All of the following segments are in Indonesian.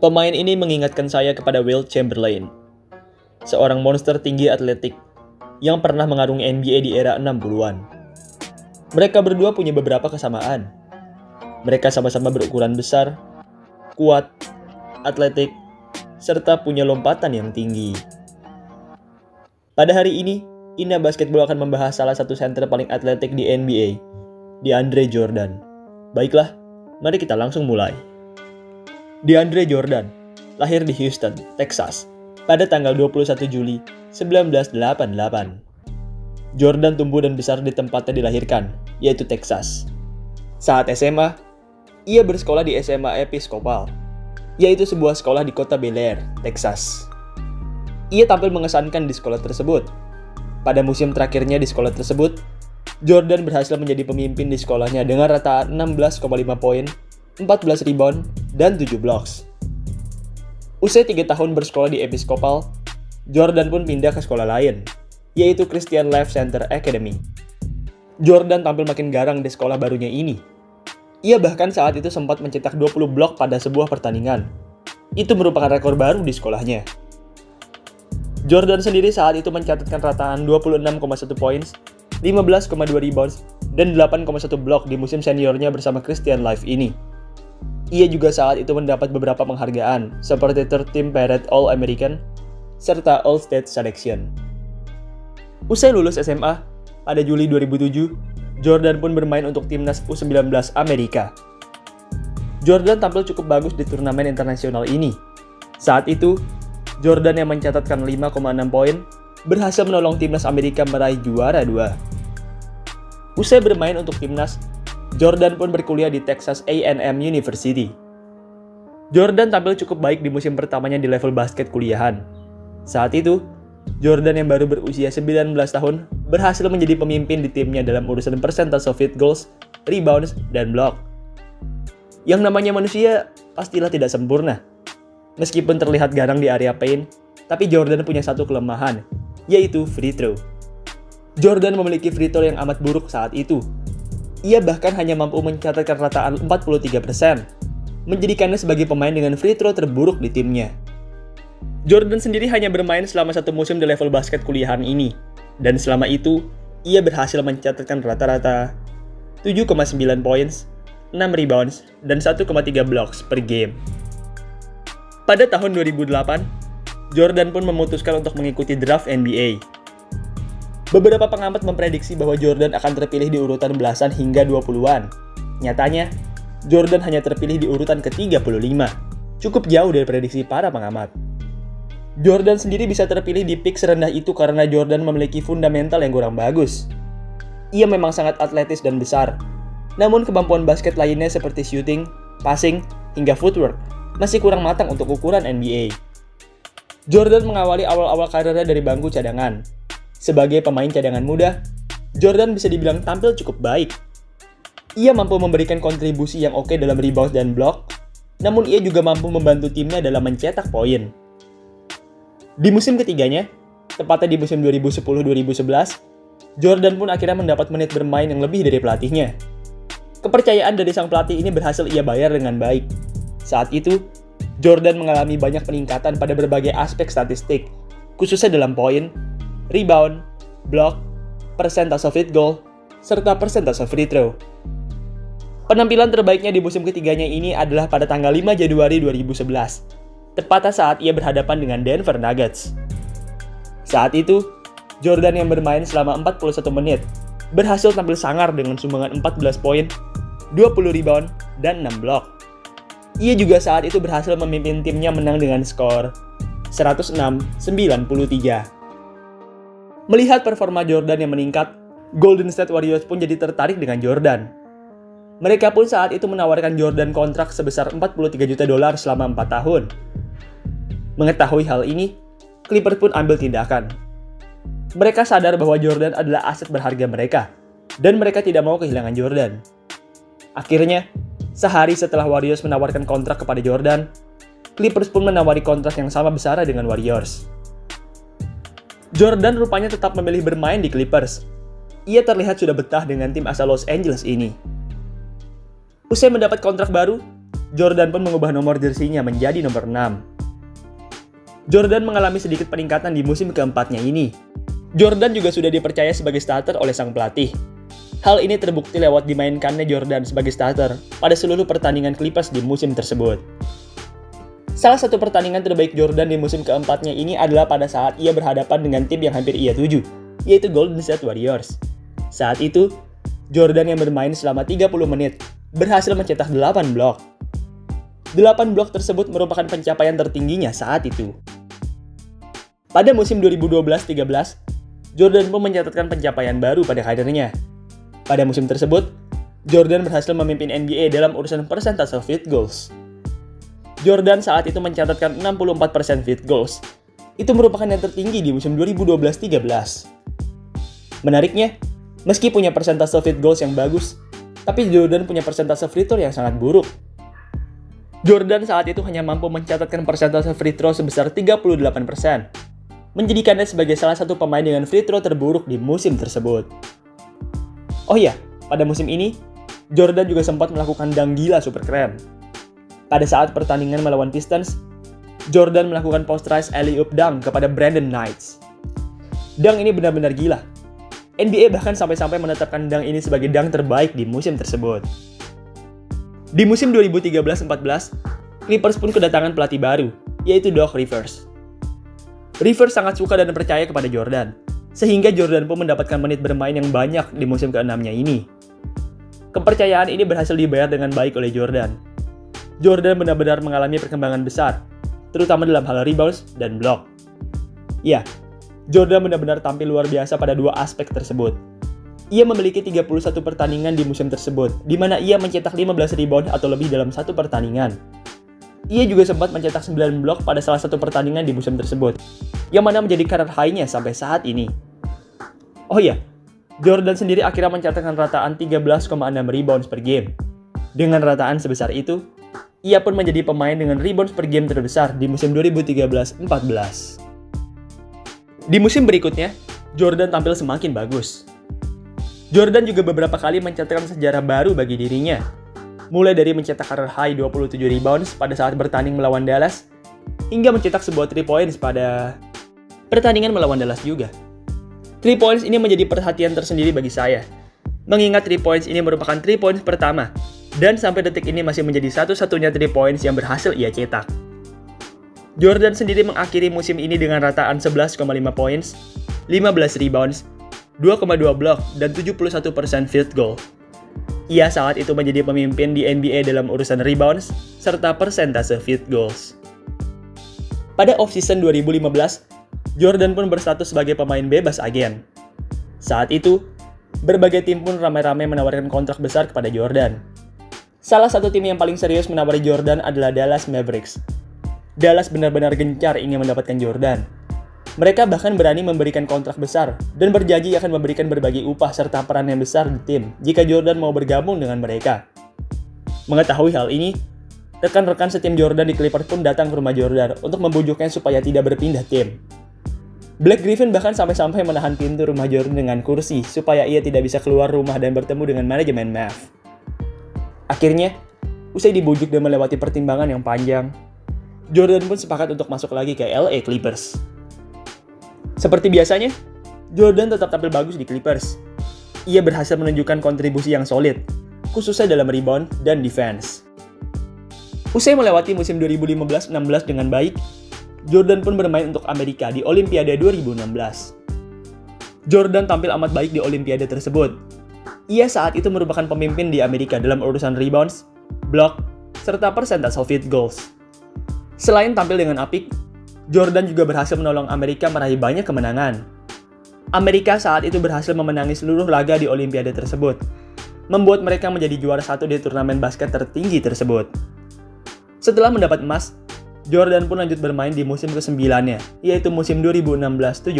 Pemain ini mengingatkan saya kepada Wilt Chamberlain, seorang monster tinggi atletik yang pernah mengarungi NBA di era 60-an. Mereka berdua punya beberapa kesamaan. Mereka sama-sama berukuran besar, kuat, atletik, serta punya lompatan yang tinggi. Pada hari ini, Indah Basketball akan membahas salah satu center paling atletik di NBA, DeAndre Jordan. Baiklah, mari kita langsung mulai. DeAndre Jordan lahir di Houston, Texas, pada tanggal 21 Juli 1988. Jordan tumbuh dan besar di tempatnya dilahirkan, yaitu Texas. Saat SMA, ia bersekolah di SMA Episcopal, yaitu sebuah sekolah di kota Bel Air, Texas. Ia tampil mengesankan di sekolah tersebut. Pada musim terakhirnya di sekolah tersebut, Jordan berhasil menjadi pemimpin di sekolahnya dengan rata 16,5 poin, 14 rebound, dan 7 blocks. Usai 3 tahun bersekolah di Episcopal, Jordan pun pindah ke sekolah lain, yaitu Christian Life Center Academy. Jordan tampil makin garang di sekolah barunya ini. Ia bahkan saat itu sempat mencetak 20 blok pada sebuah pertandingan. Itu merupakan rekor baru di sekolahnya. Jordan sendiri saat itu mencatatkan rataan 26,1 points, 15,2 rebounds, dan 8,1 blok di musim seniornya bersama Christian Life ini. Ia juga saat itu mendapat beberapa penghargaan, seperti Third Team Parade All-American, serta All-State Selection. Usai lulus SMA, pada Juli 2007, Jordan pun bermain untuk timnas U19 Amerika. Jordan tampil cukup bagus di turnamen internasional ini. Saat itu, Jordan yang mencatatkan 5,6 poin, berhasil menolong timnas Amerika meraih juara 2. Usai bermain untuk timnas, Jordan pun berkuliah di Texas A&M University. Jordan tampil cukup baik di musim pertamanya di level basket kuliahan. Saat itu, Jordan yang baru berusia 19 tahun berhasil menjadi pemimpin di timnya dalam urusan persentase field goals, rebounds, dan block. Yang namanya manusia pastilah tidak sempurna. Meskipun terlihat garang di area paint, tapi Jordan punya satu kelemahan, yaitu free throw. Jordan memiliki free throw yang amat buruk saat itu. Ia bahkan hanya mampu mencatatkan rataan 43%, menjadikannya sebagai pemain dengan free throw terburuk di timnya. Jordan sendiri hanya bermain selama 1 musim di level basket kuliahan ini, dan selama itu, ia berhasil mencatatkan rata-rata 7,9 points, 6 rebounds, dan 1,3 blocks per game. Pada tahun 2008, Jordan pun memutuskan untuk mengikuti draft NBA. Beberapa pengamat memprediksi bahwa Jordan akan terpilih di urutan belasan hingga 20-an. Nyatanya, Jordan hanya terpilih di urutan ke-35. Cukup jauh dari prediksi para pengamat. Jordan sendiri bisa terpilih di pick serendah itu karena Jordan memiliki fundamental yang kurang bagus. Ia memang sangat atletis dan besar. Namun kemampuan basket lainnya seperti shooting, passing, hingga footwork masih kurang matang untuk ukuran NBA. Jordan mengawali awal-awal karirnya dari bangku cadangan. Sebagai pemain cadangan muda, Jordan bisa dibilang tampil cukup baik. Ia mampu memberikan kontribusi yang oke dalam rebound dan block, namun ia juga mampu membantu timnya dalam mencetak poin. Di musim ketiganya, tepatnya di musim 2010-2011, Jordan pun akhirnya mendapat menit bermain yang lebih dari pelatihnya. Kepercayaan dari sang pelatih ini berhasil ia bayar dengan baik. Saat itu, Jordan mengalami banyak peningkatan pada berbagai aspek statistik, khususnya dalam poin, rebound, block, persentase field goal, serta persentase free throw. Penampilan terbaiknya di musim ketiganya ini adalah pada tanggal 5 Januari 2011, tepatnya saat ia berhadapan dengan Denver Nuggets. Saat itu, Jordan yang bermain selama 41 menit berhasil tampil sangar dengan sumbangan 14 poin, 20 rebound, dan 6 block. Ia juga saat itu berhasil memimpin timnya menang dengan skor 106-93. Melihat performa Jordan yang meningkat, Golden State Warriors pun jadi tertarik dengan Jordan. Mereka pun saat itu menawarkan Jordan kontrak sebesar $43 juta selama 4 tahun. Mengetahui hal ini, Clippers pun ambil tindakan. Mereka sadar bahwa Jordan adalah aset berharga mereka, dan mereka tidak mau kehilangan Jordan. Akhirnya, sehari setelah Warriors menawarkan kontrak kepada Jordan, Clippers pun menawari kontrak yang sama besar dengan Warriors. Jordan rupanya tetap memilih bermain di Clippers. Ia terlihat sudah betah dengan tim asal Los Angeles ini. Usai mendapat kontrak baru, Jordan pun mengubah nomor jersinya menjadi nomor 6. Jordan mengalami sedikit peningkatan di musim keempatnya ini. Jordan juga sudah dipercaya sebagai starter oleh sang pelatih. Hal ini terbukti lewat dimainkannya Jordan sebagai starter pada seluruh pertandingan Clippers di musim tersebut. Salah satu pertandingan terbaik Jordan di musim keempatnya ini adalah pada saat ia berhadapan dengan tim yang hampir ia tuju, yaitu Golden State Warriors. Saat itu, Jordan yang bermain selama 30 menit berhasil mencetak 8 blok. 8 blok tersebut merupakan pencapaian tertingginya saat itu. Pada musim 2012-13, Jordan pun mencatatkan pencapaian baru pada karirnya. Pada musim tersebut, Jordan berhasil memimpin NBA dalam urusan persentase field goals. Jordan saat itu mencatatkan 64% field goals. Itu merupakan yang tertinggi di musim 2012-13. Menariknya, meski punya persentase field goals yang bagus, tapi Jordan punya persentase free throw yang sangat buruk. Jordan saat itu hanya mampu mencatatkan persentase free throw sebesar 38%, menjadikannya sebagai salah satu pemain dengan free throw terburuk di musim tersebut. Oh iya, pada musim ini, Jordan juga sempat melakukan dunk gila super keren. Pada saat pertandingan melawan Pistons, Jordan melakukan posterized alley-oop dunk kepada Brandon Knights. Dunk ini benar-benar gila. NBA bahkan sampai-sampai menetapkan dunk ini sebagai dunk terbaik di musim tersebut. Di musim 2013-14, Clippers pun kedatangan pelatih baru, yaitu Doc Rivers. Rivers sangat suka dan percaya kepada Jordan, sehingga Jordan pun mendapatkan menit bermain yang banyak di musim ke-6-nya ini. Kepercayaan ini berhasil dibayar dengan baik oleh Jordan. Jordan benar-benar mengalami perkembangan besar, terutama dalam hal rebounds dan blok. Ya, Jordan benar-benar tampil luar biasa pada dua aspek tersebut. Ia memiliki 31 pertandingan di musim tersebut, di mana ia mencetak 15 rebound atau lebih dalam satu pertandingan. Ia juga sempat mencetak 9 blok pada salah satu pertandingan di musim tersebut, yang mana menjadi karir high-nya sampai saat ini. Oh iya, Jordan sendiri akhirnya mencatatkan rataan 13,6 rebounds per game. Dengan rataan sebesar itu, ia pun menjadi pemain dengan rebounds per game terbesar di musim 2013-14. Di musim berikutnya, Jordan tampil semakin bagus. Jordan juga beberapa kali mencatatkan sejarah baru bagi dirinya, mulai dari mencetak career high 27 rebounds pada saat bertanding melawan Dallas, hingga mencetak sebuah 3 points pada pertandingan melawan Dallas juga. 3 points ini menjadi perhatian tersendiri bagi saya, mengingat 3 points ini merupakan 3 points pertama, dan sampai detik ini masih menjadi satu-satunya 3 points yang berhasil ia cetak. Jordan sendiri mengakhiri musim ini dengan rataan 11,5 points, 15 rebounds, 2,2 blok, dan 71% field goal. Ia saat itu menjadi pemimpin di NBA dalam urusan rebounds, serta persentase field goals. Pada off-season 2015, Jordan pun berstatus sebagai pemain bebas agen. Saat itu, berbagai tim pun ramai-ramai menawarkan kontrak besar kepada Jordan. Salah satu tim yang paling serius menawari Jordan adalah Dallas Mavericks. Dallas benar-benar gencar ingin mendapatkan Jordan. Mereka bahkan berani memberikan kontrak besar dan berjanji akan memberikan berbagai upah serta peran yang besar di tim jika Jordan mau bergabung dengan mereka. Mengetahui hal ini, rekan-rekan setim Jordan di Clippers pun datang ke rumah Jordan untuk membujuknya supaya tidak berpindah tim. Black Griffin bahkan sampai-sampai menahan pintu rumah Jordan dengan kursi supaya ia tidak bisa keluar rumah dan bertemu dengan manajemen Mavs. Akhirnya, usai dibujuk dan melewati pertimbangan yang panjang, Jordan pun sepakat untuk masuk lagi ke LA Clippers. Seperti biasanya, Jordan tetap tampil bagus di Clippers. Ia berhasil menunjukkan kontribusi yang solid, khususnya dalam rebound dan defense. Usai melewati musim 2015-16 dengan baik, Jordan pun bermain untuk Amerika di Olimpiade 2016. Jordan tampil amat baik di Olimpiade tersebut. Ia saat itu merupakan pemimpin di Amerika dalam urusan rebounds, block, serta persentase field goals. Selain tampil dengan apik, Jordan juga berhasil menolong Amerika meraih banyak kemenangan. Amerika saat itu berhasil memenangi seluruh laga di Olimpiade tersebut, membuat mereka menjadi juara satu di turnamen basket tertinggi tersebut. Setelah mendapat emas, Jordan pun lanjut bermain di musim ke-9-nya, yaitu musim 2016-17.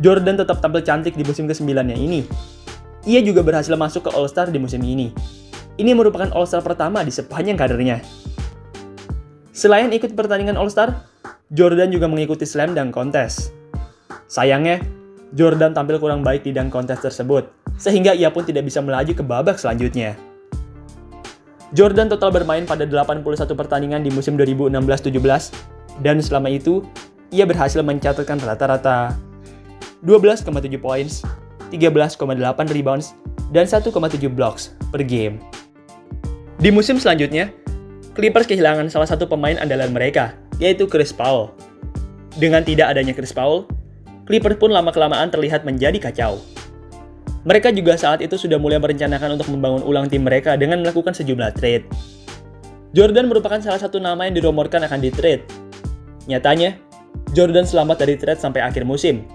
Jordan tetap tampil cantik di musim ke-9-nya ini. Ia juga berhasil masuk ke All-Star di musim ini. Ini merupakan All-Star pertama di sepanjang karirnya. Selain ikut pertandingan All-Star, Jordan juga mengikuti Slam Dunk Contest. Sayangnya, Jordan tampil kurang baik di dunk contest tersebut, sehingga ia pun tidak bisa melaju ke babak selanjutnya. Jordan total bermain pada 81 pertandingan di musim 2016-17, dan selama itu, ia berhasil mencatatkan rata-rata 12,7 points, 13,8 rebounds, dan 1,7 blocks per game. Di musim selanjutnya, Clippers kehilangan salah satu pemain andalan mereka, yaitu Chris Paul. Dengan tidak adanya Chris Paul, Clippers pun lama-kelamaan terlihat menjadi kacau. Mereka juga saat itu sudah mulai merencanakan untuk membangun ulang tim mereka dengan melakukan sejumlah trade. Jordan merupakan salah satu nama yang dirumorkan akan di-trade. Nyatanya, Jordan selamat dari trade sampai akhir musim.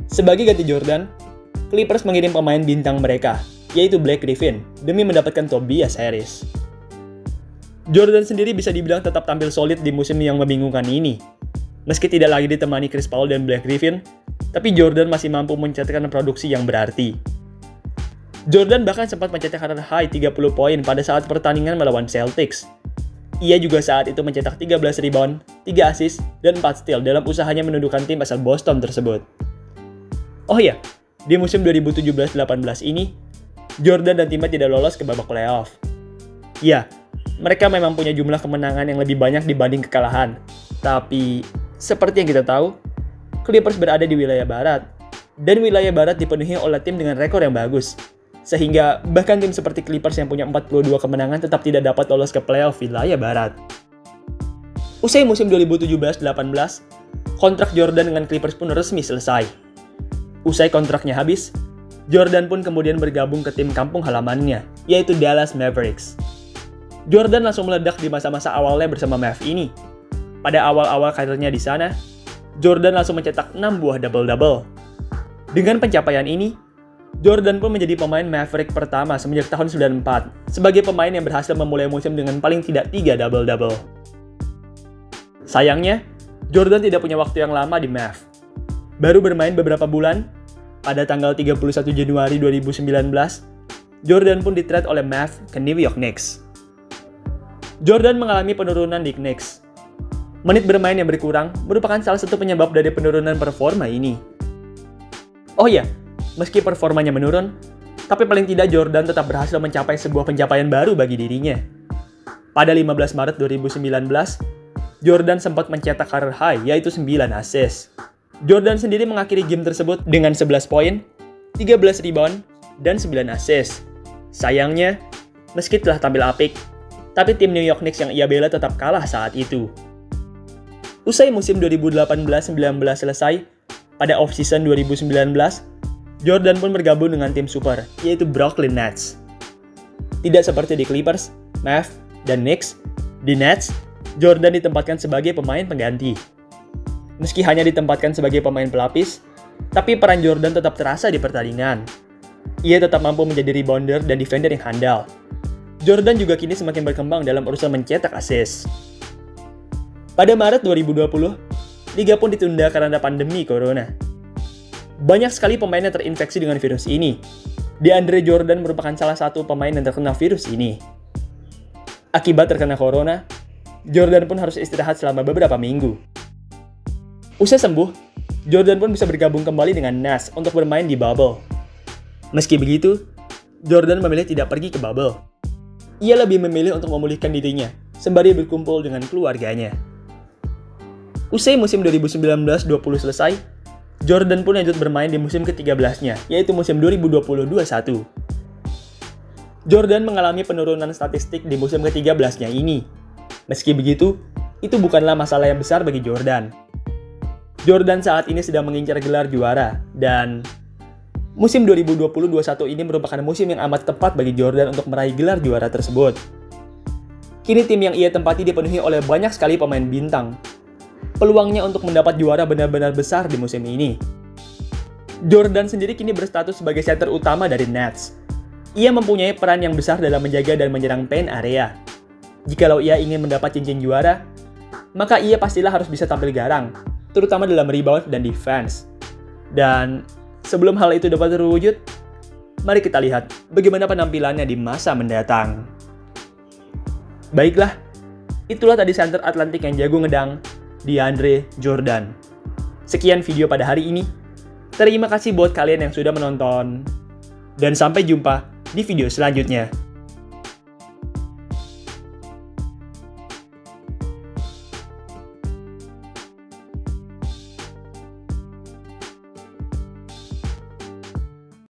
Sebagai ganti Jordan, Clippers mengirim pemain bintang mereka, yaitu Blake Griffin, demi mendapatkan Tobias Harris. Jordan sendiri bisa dibilang tetap tampil solid di musim yang membingungkan ini. Meski tidak lagi ditemani Chris Paul dan Blake Griffin, tapi Jordan masih mampu mencetakkan produksi yang berarti. Jordan bahkan sempat mencetak career high 30 poin pada saat pertandingan melawan Celtics. Ia juga saat itu mencetak 13 rebound, 3 assist, dan 4 steal dalam usahanya menundukkan tim asal Boston tersebut. Oh iya, di musim 2017-18 ini, Jordan dan timnya tidak lolos ke babak playoff. Ya, mereka memang punya jumlah kemenangan yang lebih banyak dibanding kekalahan. Tapi, seperti yang kita tahu, Clippers berada di wilayah barat, dan wilayah barat dipenuhi oleh tim dengan rekor yang bagus. Sehingga bahkan tim seperti Clippers yang punya 42 kemenangan tetap tidak dapat lolos ke playoff wilayah barat. Usai musim 2017-18, kontrak Jordan dengan Clippers pun resmi selesai. Usai kontraknya habis, Jordan pun kemudian bergabung ke tim kampung halamannya, yaitu Dallas Mavericks. Jordan langsung meledak di masa-masa awalnya bersama Mavs ini. Pada awal-awal karirnya di sana, Jordan langsung mencetak 6 buah double-double. Dengan pencapaian ini, Jordan pun menjadi pemain Maverick pertama semenjak tahun 94 sebagai pemain yang berhasil memulai musim dengan paling tidak 3 double-double. Sayangnya, Jordan tidak punya waktu yang lama di Mavs. Baru bermain beberapa bulan, pada tanggal 31 Januari 2019, Jordan pun di-trade oleh Mavs ke New York Knicks. Jordan mengalami penurunan di Knicks. Menit bermain yang berkurang merupakan salah satu penyebab dari penurunan performa ini. Oh iya, meski performanya menurun, tapi paling tidak Jordan tetap berhasil mencapai sebuah pencapaian baru bagi dirinya. Pada 15 Maret 2019, Jordan sempat mencetak career high, yaitu 9 assist. Jordan sendiri mengakhiri game tersebut dengan 11 poin, 13 rebound, dan 9 assist. Sayangnya, meski telah tampil apik, tapi tim New York Knicks yang ia bela tetap kalah saat itu. Usai musim 2018-19 selesai, pada off-season 2019, Jordan pun bergabung dengan tim super, yaitu Brooklyn Nets. Tidak seperti di Clippers, Mavs, dan Knicks, di Nets, Jordan ditempatkan sebagai pemain pengganti. Meski hanya ditempatkan sebagai pemain pelapis, tapi peran Jordan tetap terasa di pertandingan. Ia tetap mampu menjadi rebounder dan defender yang handal. Jordan juga kini semakin berkembang dalam urusan mencetak assist. Pada Maret 2020, Liga pun ditunda karena pandemi Corona. Banyak sekali pemain yang terinfeksi dengan virus ini. DeAndre Jordan merupakan salah satu pemain yang terkena virus ini. Akibat terkena Corona, Jordan pun harus istirahat selama beberapa minggu. Usai sembuh, Jordan pun bisa bergabung kembali dengan Nets untuk bermain di bubble. Meski begitu, Jordan memilih tidak pergi ke bubble. Ia lebih memilih untuk memulihkan dirinya, sembari berkumpul dengan keluarganya. Usai musim 2019-20 selesai, Jordan pun lanjut bermain di musim ke-13-nya, yaitu musim 2020-21. Jordan mengalami penurunan statistik di musim ke-13-nya ini. Meski begitu, itu bukanlah masalah yang besar bagi Jordan. Jordan saat ini sedang mengincar gelar juara, dan musim 2020-21 ini merupakan musim yang amat tepat bagi Jordan untuk meraih gelar juara tersebut. Kini tim yang ia tempati dipenuhi oleh banyak sekali pemain bintang. Peluangnya untuk mendapat juara benar-benar besar di musim ini. Jordan sendiri kini berstatus sebagai center utama dari Nets. Ia mempunyai peran yang besar dalam menjaga dan menyerang paint area. Jikalau ia ingin mendapat cincin juara, maka ia pastilah harus bisa tampil garang, terutama dalam rebound dan defense. Dan sebelum hal itu dapat terwujud, mari kita lihat bagaimana penampilannya di masa mendatang. Baiklah, itulah tadi center Atlantik yang jago ngedang, DeAndre Jordan. Sekian video pada hari ini. Terima kasih buat kalian yang sudah menonton. Dan sampai jumpa di video selanjutnya.